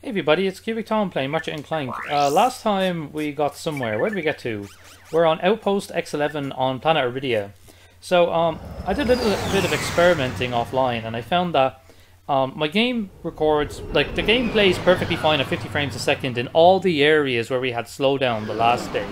Hey everybody, it's QubicTom playing Ratchet and Clank. Last time we got somewhere. Where did we get to? We're on Outpost X11 on planet Iridia. So I did a little bit of experimenting offline, and I found that my game records, like, the game plays perfectly fine at 50 frames a second in all the areas where we had slowdown the last day.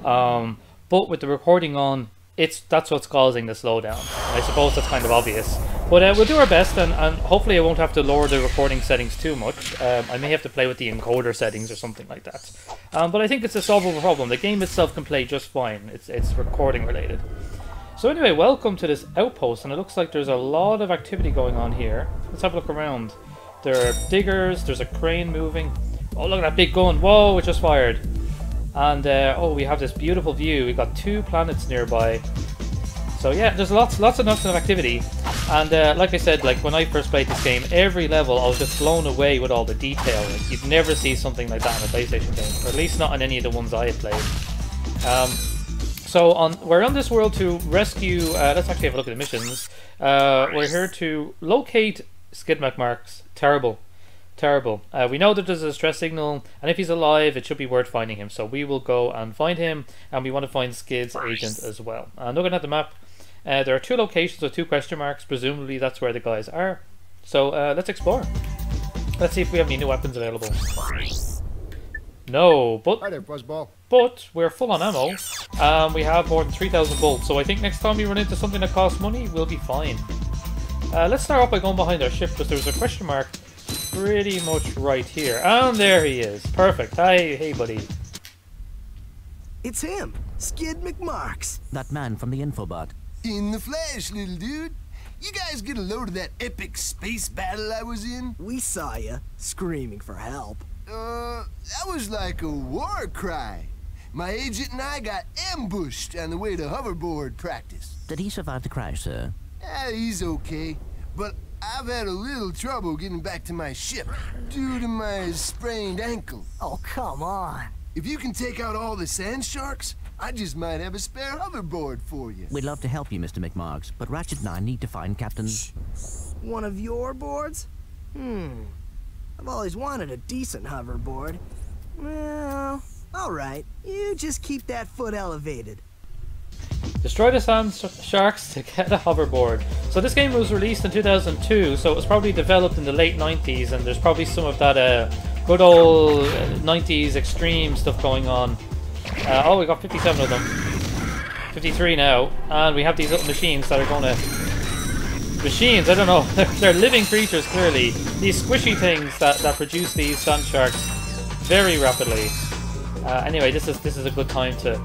But with the recording on, that's what's causing the slowdown. I suppose that's kind of obvious. But we'll do our best, and hopefully I won't have to lower the recording settings too much. I may have to play with the encoder settings or something like that. But I think it's a solvable problem. The game itself can play just fine. It's recording related. So anyway, welcome to this outpost, and it looks like there's a lot of activity going on here. Let's have a look around. There are diggers, there's a crane moving. Oh, look at that big gun. Whoa, it just fired. And oh, we have this beautiful view. We've got 2 planets nearby. So yeah, there's lots of activity. And like I said, like when I first played this game, every level I was just blown away with all the detail. Like, you'd never see something like that in a PlayStation game, or at least not in any of the ones I had played. So we're on this world to rescue. Let's actually have a look at the missions. We're here to locate skid marks. Terrible. We know that there's a stress signal, and if he's alive, it should be worth finding him. So we will go and find him, and we want to find Skid's agent as well. Looking at the map, there are 2 locations with 2 question marks. Presumably that's where the guys are. So let's explore. Let's see if we have any new weapons available. No, but hi there, Buzzball. But we're full on ammo. We have more than 3,000 bolts. So I think next time we run into something that costs money, we'll be fine. Let's start off by going behind our ship, because there's a question mark pretty much right here. And there he is. Perfect. Hey buddy. It's him, Skid McMarks. That man from the infobot. In the flesh, little dude. You guys get a load of that epic space battle I was in? We saw ya, screaming for help. That was like a war cry. My agent and I got ambushed on the way to hoverboard practice. Did he survive the crash, sir? Yeah, he's okay. But I've had a little trouble getting back to my ship due to my sprained ankle. Oh, come on. If you can take out all the sand sharks, I just might have a spare hoverboard for you. We'd love to help you, Mr. McMarks, but Ratchet and I need to find Captain... One of your boards? I've always wanted a decent hoverboard. Well, alright. You just keep that foot elevated. Destroy the sand sharks to get a hoverboard. So this game was released in 2002, so it was probably developed in the late 90s, and there's probably some of that good old 90s extreme stuff going on. Oh, we got 57 of them. 53 now, and we have these little machines that are going to... Machines, I don't know. They're living creatures, clearly. These squishy things that produce these sand sharks very rapidly. Anyway, this is a good time to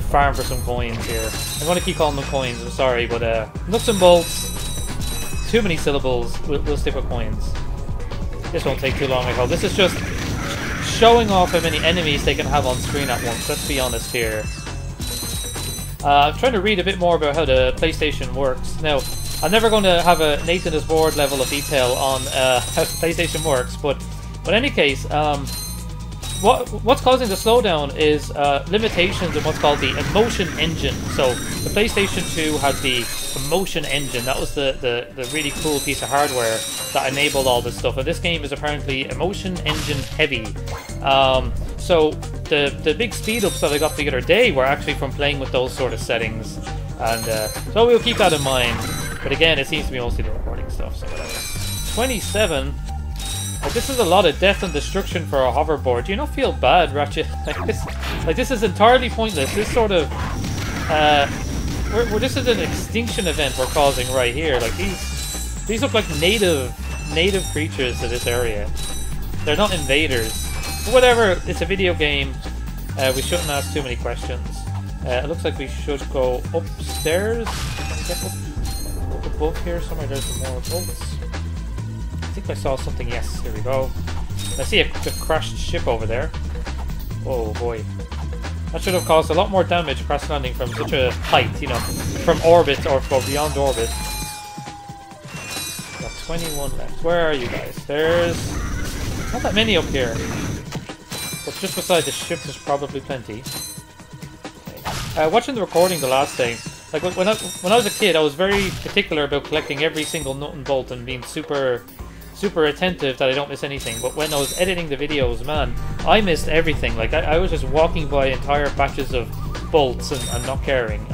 farm for some coins here. I'm going to keep calling them coins, I'm sorry, but nuts and bolts, too many syllables, we'll stick with coins. This won't take too long, I hope. This is just showing off how many enemies they can have on screen at once, let's be honest here. I'm trying to read a bit more about how the PlayStation works. Now, I'm never going to have a Nathan is bored level of detail on how the PlayStation works, but in any case, what's causing the slowdown is limitations in what's called the emotion engine. So the PlayStation 2 had the emotion engine. That was the really cool piece of hardware that enabled all this stuff. And this game is apparently emotion engine heavy. So the big speed ups that I got the other day were actually from playing with those sort of settings. And so we'll keep that in mind. But again, it seems to be mostly the recording stuff. So whatever. 27. Like, this is a lot of death and destruction for a hoverboard. Do you not feel bad, Ratchet? This is entirely pointless. This sort of this is an extinction event we're causing right here. Like, these look like native creatures to this area. They're not invaders. But whatever. It's a video game. We shouldn't ask too many questions. It looks like we should go upstairs. Get up above here somewhere. There's some more bolts. I think I saw something. Yes, here we go. I see a crashed ship over there. Oh boy. That should have caused a lot more damage crash landing from such a height, you know, from orbit or beyond orbit. Got 21 left. Where are you guys? There's not that many up here. But just beside the ship there's probably plenty. Okay. Watching the recording the last day, like when I was a kid, I was very particular about collecting every single nut and bolt and being super super attentive that I don't miss anything. But when I was editing the videos, man, I missed everything. Like I was just walking by entire batches of bolts and not caring.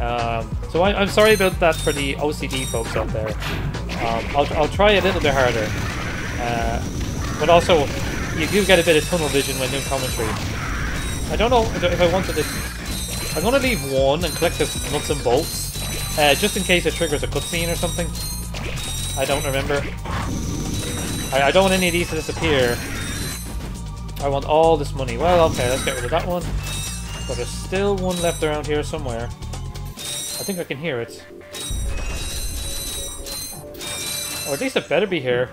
So I'm sorry about that for the OCD folks out there. I'll try a little bit harder. But also, you do get a bit of tunnel vision when doing commentary. I don't know if I wanted to... I'm going to leave one and collect the nuts and bolts, just in case it triggers a cutscene or something. I don't remember. I don't want any of these to disappear. I want all this money. Well, okay, let's get rid of that one. But there's still one left around here somewhere. I think I can hear it. Or at least it better be here.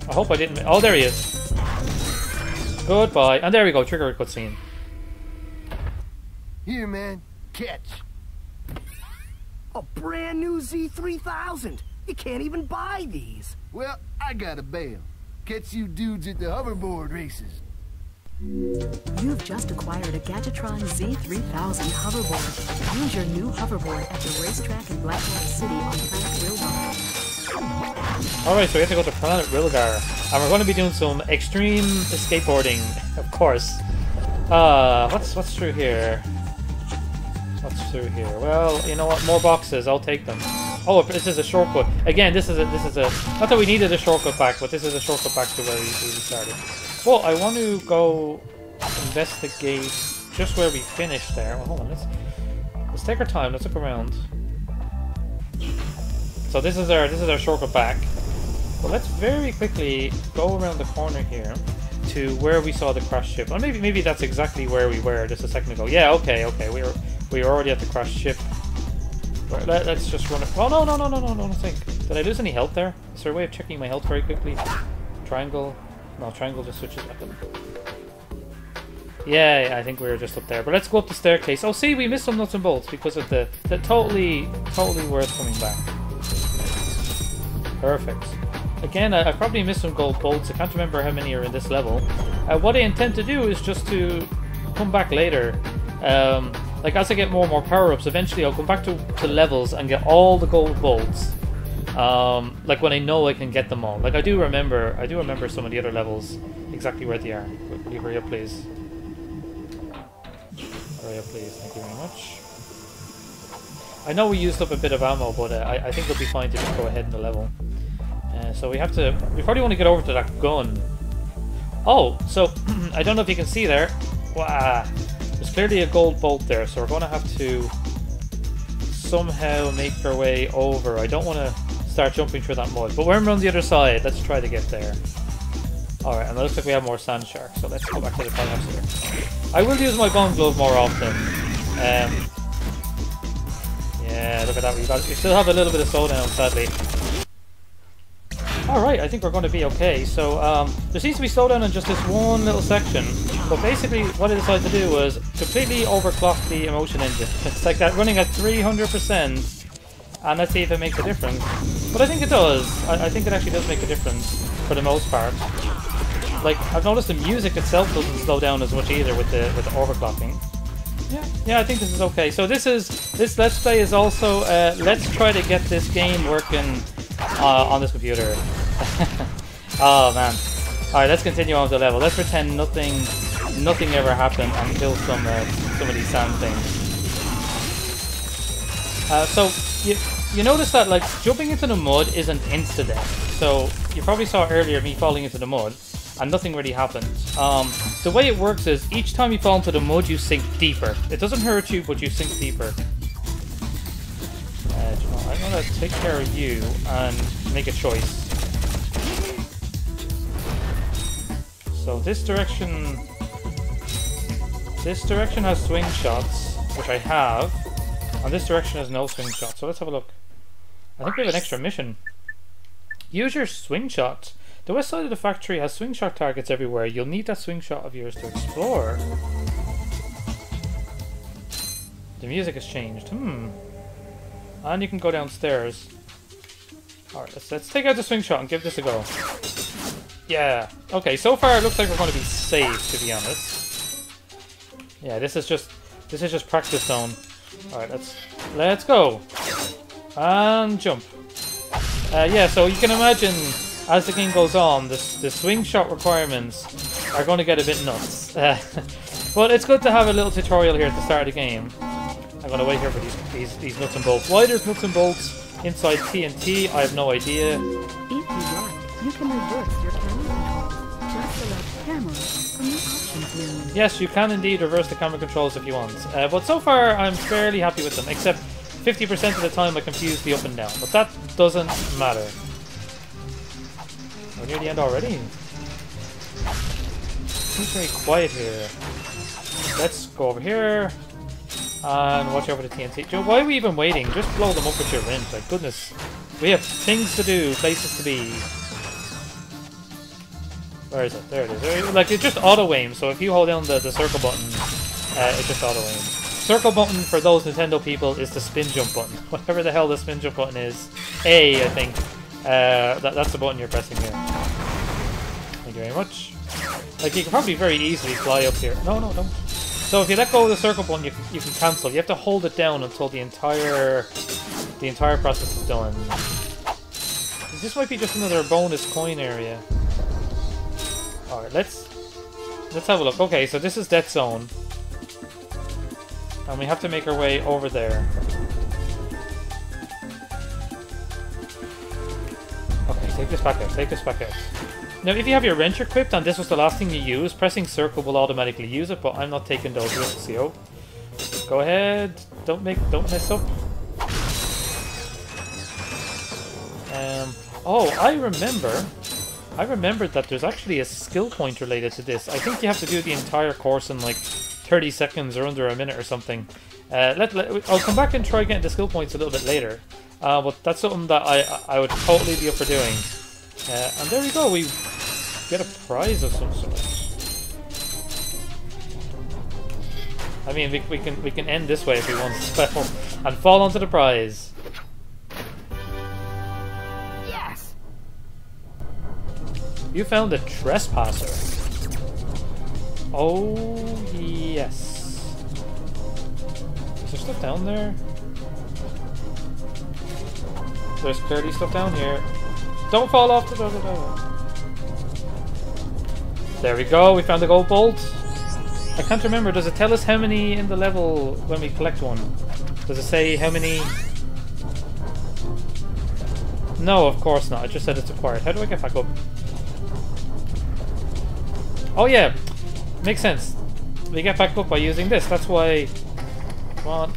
I hope I didn't... Oh, there he is. Goodbye. And there we go, trigger a cutscene. Here, man. Catch. A brand new Z3000. You can't even buy these. Well, I got a bail. Catch you dudes at the hoverboard races. You've just acquired a Gadgetron Z3000 hoverboard. Use your new hoverboard at the racetrack in Black Rock City on planet Realgar. Alright, so we have to go to planet Realgar. And we're going to be doing some extreme skateboarding, of course. What's through here? What's through here? Well, you know what? More boxes. I'll take them. Oh, this is a shortcut. Again, this is a. Not that we needed a shortcut back, but this is a shortcut back to where we started. Well, I want to go investigate just where we finished there. Well, hold on. Let's take our time. Let's look around. So this is our shortcut back. Well, let's very quickly go around the corner here to where we saw the crash ship. Or maybe that's exactly where we were just a second ago. Yeah, okay. We were already at the crash ship. Let's just run it. Oh, no, think. Did I lose any health there? Is there a way of checking my health very quickly? Triangle. No, triangle just switches weapon. Yeah, I think we were just up there. But let's go up the staircase. Oh, see, we missed some nuts and bolts because of the totally worth coming back. Perfect. Again, I probably missed some gold bolts. I can't remember how many are in this level. What I intend to do is just to come back later. Like as I get more and more power-ups, eventually I'll come back to levels and get all the gold bolts. Like when I know I can get them all. Like I do remember some of the other levels exactly where they are. Will you hurry up, please? Hurry up, please. Thank you very much. I know we used up a bit of ammo, but I think we'll be fine to just go ahead in the level. So we probably want to get over to that gun. Oh, so I don't know if you can see there. Wow. There's clearly a gold bolt there, so we're going to have to somehow make our way over. I don't want to start jumping through that mud, but we're on the other side. Let's try to get there. Alright, and it looks like we have more sand sharks, so let's go back to the time-lapse here. I will use my bomb glove more often. Yeah, look at that. We still have a little bit of slowdown, sadly. Alright, I think we're going to be okay. So, there seems to be slowdown in just this one little section. But basically, what I decided to do was completely overclock the emotion engine. It's like that running at 300%. And let's see if it makes a difference. But I think it does. I think it actually does make a difference for the most part. Like, I've noticed the music itself doesn't slow down as much either with the overclocking. Yeah, I think this is okay. So this Let's Play is also, let's try to get this game working on this computer. Oh man. Alright, let's continue on with the level. Let's pretend nothing ever happened and kill some of these sand things. So you notice that like jumping into the mud is an insta death. So you probably saw earlier me falling into the mud and nothing really happened. The way it works is each time you fall into the mud you sink deeper. It doesn't hurt you, but you sink deeper. I'm gonna take care of you and make a choice. So this direction has swing shots, which I have, and this direction has no swing shots. So let's have a look. I think we have an extra mission. Use your swing shot. The west side of the factory has swing shot targets everywhere. You'll need that swing shot of yours to explore. The music has changed. And you can go downstairs. Alright, let's take out the swing shot and give this a go. Yeah. Okay, so far it looks like we're going to be safe, to be honest. Yeah, this is just practice zone. Alright, let's go. And jump. Yeah, so you can imagine, as the game goes on, the swing shot requirements are going to get a bit nuts. But it's good to have a little tutorial here at the start of the game. I'm going to wait here for these nuts and bolts. Why there's nuts and bolts inside TNT, I have no idea. If you like, you can reverse your camera controls. Just select camera from the options menu. Yes, you can indeed reverse the camera controls if you want. But so far, I'm fairly happy with them, except 50% of the time I confuse the up and down. But that doesn't matter. We're near the end already. Seems very quiet here. Let's go over here. And watch over the TNT. Joe, why are we even waiting? Just blow them up with your rims. Like, goodness. We have things to do, places to be. Where is it? There it is. Like, it just auto-aims, so if you hold down the circle button, it just auto-aims. Circle button, for those Nintendo people, is the spin jump button. Whatever the hell the spin jump button is. A, I think. That's the button you're pressing here. Thank you very much. Like, you can probably very easily fly up here. No, don't. So if you let go of the circle button, you can cancel. You have to hold it down until the entire process is done. This might be just another bonus coin area. Alright, let's have a look. Okay, so this is Death Zone. And we have to make our way over there. Okay, take this back out. Now, if you have your wrench equipped and this was the last thing you use, pressing circle will automatically use it, but I'm not taking those risks, yo. Go ahead. Don't mess up. Oh, I remembered that there's actually a skill point related to this. I think you have to do the entire course in like 30 seconds or under a minute or something. I'll come back and try getting the skill points a little bit later. But that's something that I would totally be up for doing. And there we go, we get a prize of some sort. I mean, we can end this way if we want as well, and fall onto the prize. Yes. You found a Trespasser. Oh yes. Is there stuff down there? There's clearly stuff down here. Don't fall off the door. There we go, we found the gold bolt. I can't remember, does it tell us how many in the level when we collect one? Does it say how many? No, of course not, it just said it's acquired. How do I get back up? Oh yeah, makes sense. We get back up by using this, that's why... Come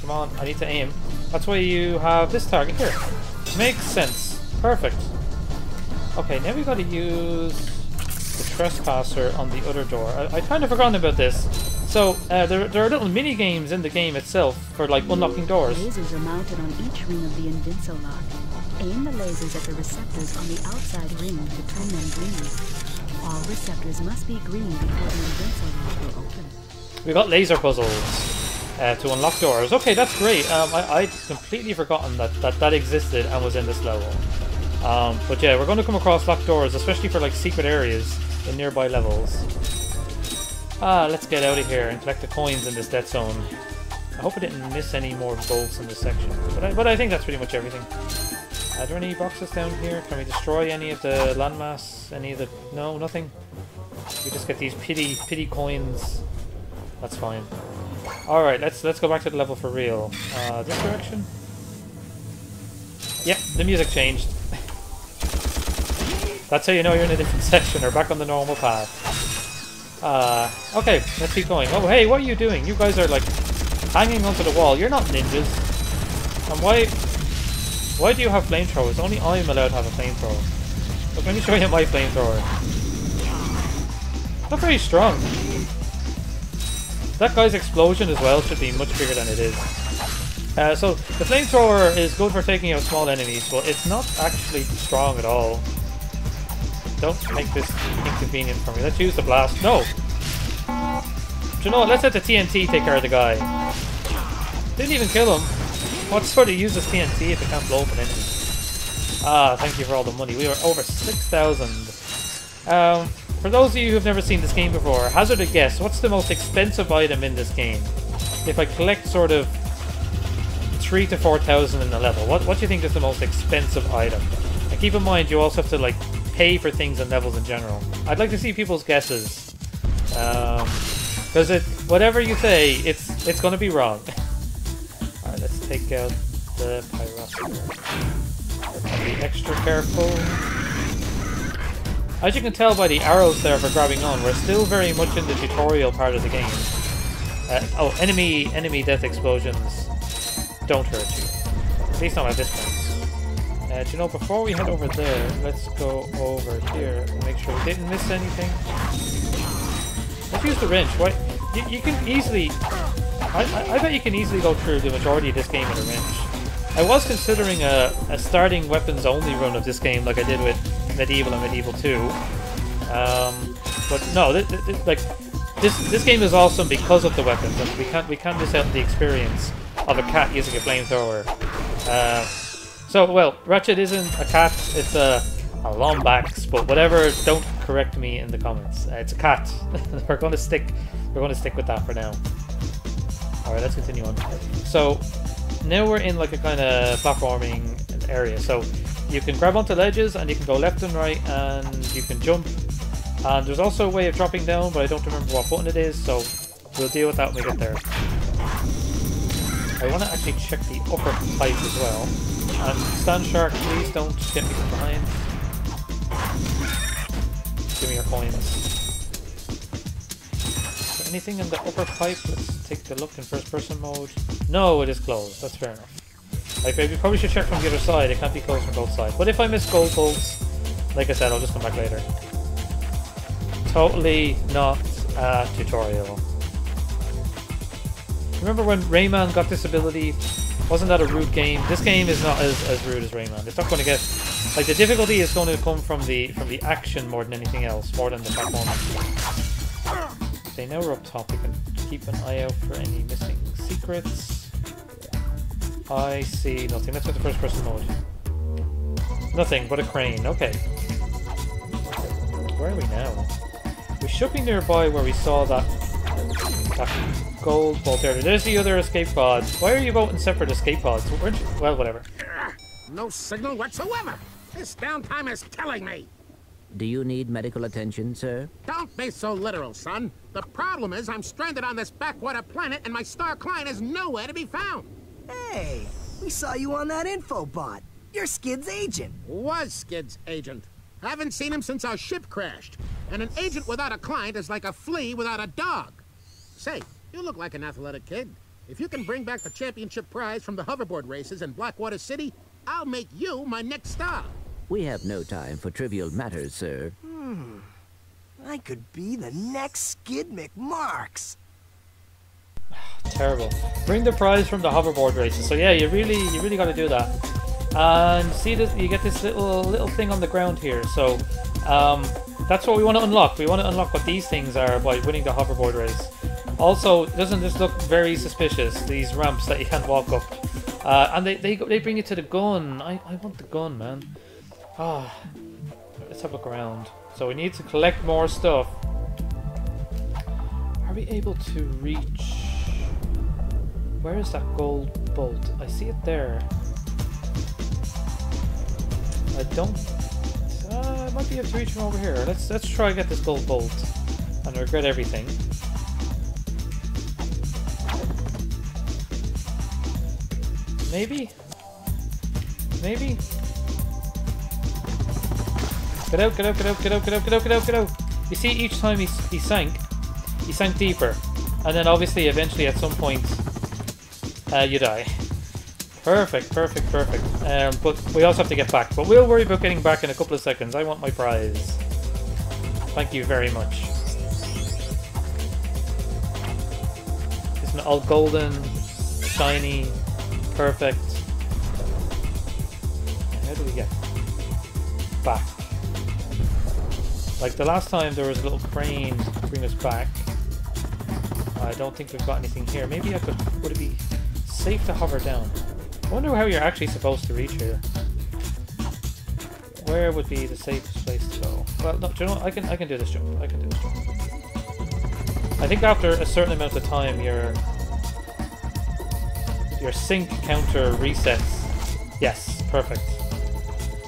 on, I need to aim. That's why you have this target here. Makes sense. Perfect. Okay, now we gotta use the Tresspasser on the other door. I kind of forgotten about this. So, there are little mini games in the game itself for like unlocking doors. Lasers are mounted on each ring of the Invinso lock. Aim the lasers at the receptors on the outside ring to turn them green. All receptors must be green before the Invinso lock will open. We got laser puzzles. To unlock doors. Okay, that's great. I'd completely forgotten that existed and was in this level. But yeah, we're going to come across locked doors, especially for like secret areas in nearby levels. Let's get out of here and collect the coins in this Death Zone. I hope I didn't miss any more bolts in this section, but I think that's pretty much everything. Are there any boxes down here? Can we destroy any of the landmass? Any of the... No, nothing? We just get these pity coins. That's fine. Alright, let's go back to the level for real. This direction? Yep, the music changed. That's how you know you're in a different section or back on the normal path. Okay, let's keep going. Oh, hey, what are you doing? You guys are like hanging onto the wall. You're not ninjas. And why do you have flamethrowers? Only I'm allowed to have a flamethrower. Look, let me show you my flamethrower. Not very strong. That guy's explosion as well should be much bigger than it is. So the flamethrower is good for taking out small enemies, but it's not actually strong at all. Don't make this inconvenient for me. Let's use the blast. No! Do you know what? Let's let the TNT take care of the guy. Didn't even kill him. What sort of uses TNT if it can't blow up an enemy? Thank you for all the money. We were over 6,000. For those of you who've never seen this game before, hazard a guess, what's the most expensive item in this game? If I collect sort of 3 to 4,000 in a level. What do you think is the most expensive item? And keep in mind, you also have to like pay for things in levels in general. I'd like to see people's guesses, because whatever you say, it's going to be wrong. All right, let's take out the Pyrosphere. Be extra careful. As you can tell by the arrows there for grabbing on, we're still very much in the tutorial part of the game. Oh, enemy death explosions don't hurt you. At least not at this point. Do you know, before we head over there, let's go over here and make sure we didn't miss anything. Let's use the wrench. Why? You can easily... I bet you can easily go through the majority of this game with a wrench. I was considering a starting weapons only run of this game like I did with Medieval and Medieval 2. But no, this game is awesome because of the weapons, and we can't miss out on the experience of a cat using a flamethrower. So, well, Ratchet isn't a cat, it's a Lombax, but whatever, don't correct me in the comments. It's a cat. We're gonna stick with that for now. Alright, let's continue on. So, now we're in like a kind of platforming area. So, you can grab onto ledges and you can go left and right and you can jump. And there's also a way of dropping down, but I don't remember what button it is, so we'll deal with that when we get there. I want to actually check the upper pipe as well. And stand shark, please don't get me from behind. Give me your coins. Is there anything in the upper pipe? Let's take a look in first person mode. No, it is closed. That's fair enough. Like, we probably should check from the other side. It can't be closed from both sides. But if I miss gold bolts, like I said, I'll just come back later. Totally not a tutorial. Remember when Rayman got this ability? Wasn't that a rude game? This game is not as rude as Rayman. It's not going to get... Like, the difficulty is going to come from the action more than anything else, more than the platforming. Okay, now we're up top. We can keep an eye out for any missing secrets. I see nothing. Let's go to first person mode. Nothing but a crane. Okay. Where are we now? We should be nearby where we saw that gold bolt there. There's the other escape pod. Why are you voting separate escape pods? Well, whatever. No signal whatsoever. This downtime is killing me. Do you need medical attention, sir? Don't be so literal, son. The problem is I'm stranded on this backwater planet and my star client is nowhere to be found. Hey, we saw you on that info bot. You're Skid's agent. Was Skid's agent. Haven't seen him since our ship crashed. And an agent without a client is like a flea without a dog. Say, you look like an athletic kid. If you can bring back the championship prize from the hoverboard races in Blackwater City, I'll make you my next star. We have no time for trivial matters, sir. I could be the next Skid McMarks. Terrible. Bring the prize from the hoverboard races. So yeah, you really got to do that. And see that you get this little thing on the ground here. So that's what we want to unlock. We want to unlock what these things are by winning the hoverboard race. Also, doesn't this look very suspicious? These ramps that you can't walk up. And they bring you to the gun. I want the gun, man. Ah, let's have a look around. So we need to collect more stuff. Are we able to reach? Where is that gold bolt? I see it there. I don't. I might be able to reach from over here. Let's try to get this gold bolt and regret everything. Maybe. Maybe. Get out! Get out! Get out! Get out! Get out! Get out! Get out! Get out! You see, each time he sank deeper, and then obviously, eventually, at some point, you die. Perfect, perfect, perfect. But we also have to get back. But we'll worry about getting back in a couple of seconds. I want my prize. Thank you very much. Isn't it all golden, shiny, perfect? How do we get back? Like the last time there was a little crane to bring us back. I don't think we've got anything here. Maybe I could... Would it be safe to hover down? I wonder how you're actually supposed to reach here. Where would be the safest place to go? Well, no, do you know what? I can do this jump. I can do this jump. I think after a certain amount of time, you're your sync counter resets. Yes, perfect.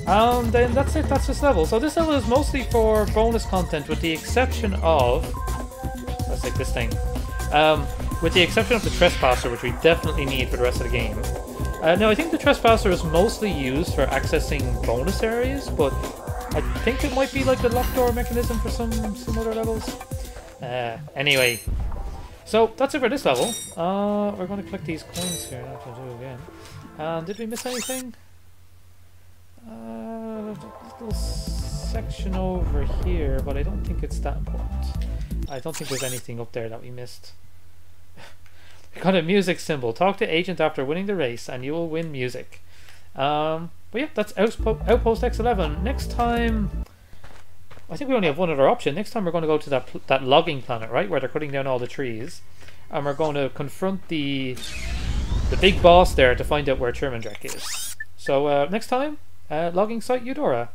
Then that's it, that's this level. So this level is mostly for bonus content with the exception of... Let's take this thing. With the exception of the Tresspasser, which we definitely need for the rest of the game. Now, I think the Tresspasser is mostly used for accessing bonus areas, but I think it might be like the locked door mechanism for some other levels. Anyway. So, that's it for this level. We're going to collect these coins here, not to do again. Did we miss anything? Little section over here, but I don't think it's that important. I don't think there's anything up there that we missed. We got a music symbol. Talk to Agent after winning the race, and you will win music. But yeah, that's Outpost X11. Next time, I think we only have one other option. Next time we're going to go to that logging planet, right, where they're cutting down all the trees, and we're going to confront the big boss there to find out where Chermandrek is. So next time, logging site Eudora.